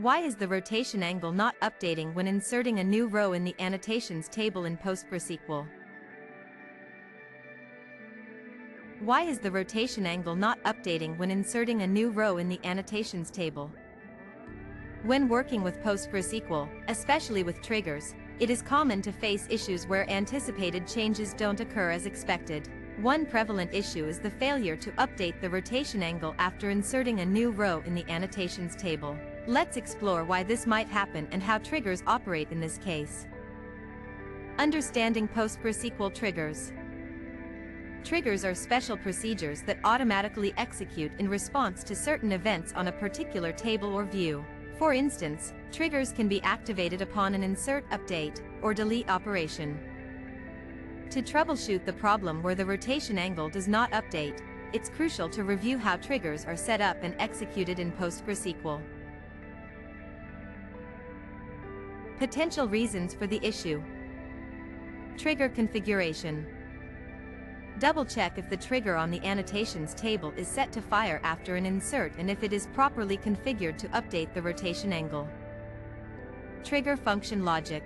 Why is the rotation angle not updating when inserting a new row in the annotations table in PostgreSQL? Why is the rotation angle not updating when inserting a new row in the annotations table? When working with PostgreSQL, especially with triggers, it is common to face issues where anticipated changes don't occur as expected. One prevalent issue is the failure to update the rotation angle after inserting a new row in the annotations table. Let's explore why this might happen and how triggers operate in this case. Understanding PostgreSQL triggers. Triggers are special procedures that automatically execute in response to certain events on a particular table or view. For instance, triggers can be activated upon an insert, update, or delete operation. To troubleshoot the problem where the rotation angle does not update, it's crucial to review how triggers are set up and executed in PostgreSQL. Potential reasons for the issue. Trigger configuration. Double-check if the trigger on the annotations table is set to fire after an insert and if it is properly configured to update the rotation angle. Trigger function logic.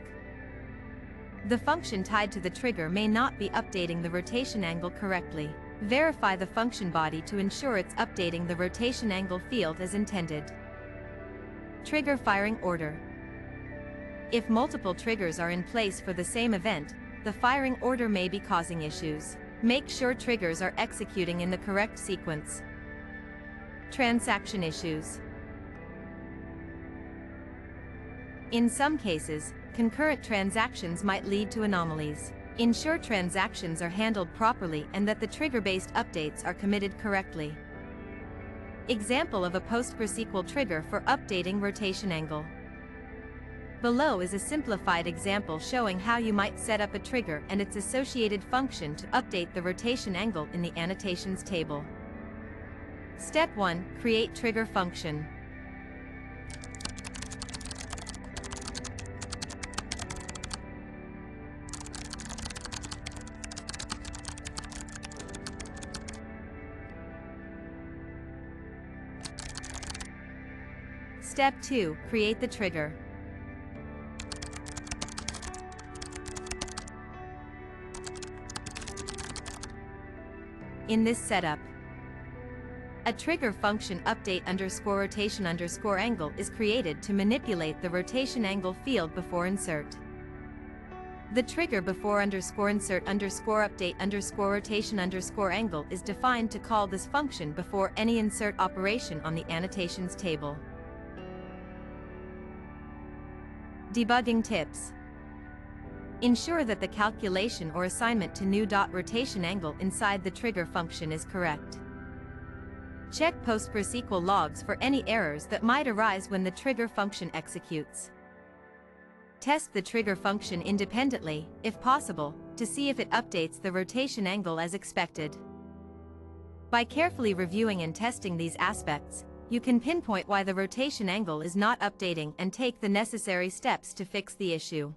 The function tied to the trigger may not be updating the rotation angle correctly. Verify the function body to ensure it's updating the rotation angle field as intended. Trigger firing order. If multiple triggers are in place for the same event, the firing order may be causing issues. Make sure triggers are executing in the correct sequence. Transaction issues. In some cases, concurrent transactions might lead to anomalies. Ensure transactions are handled properly and that the trigger-based updates are committed correctly. Example of a PostgreSQL trigger for updating rotation angle. Below is a simplified example showing how you might set up a trigger and its associated function to update the rotation angle in the annotations table. Step 1. Create trigger function. Step 2. Create the trigger. In this setup, a trigger function update _rotation_angle is created to manipulate the rotation angle field before insert. The trigger before _insert _update _rotation_angle is defined to call this function before any insert operation on the annotations table. Debugging tips. Ensure that the calculation or assignment to new rotation angle inside the trigger function is correct. Check PostgreSQL logs for any errors that might arise when the trigger function executes. Test the trigger function independently, if possible, to see if it updates the rotation angle as expected. By carefully reviewing and testing these aspects, you can pinpoint why the rotation angle is not updating and take the necessary steps to fix the issue.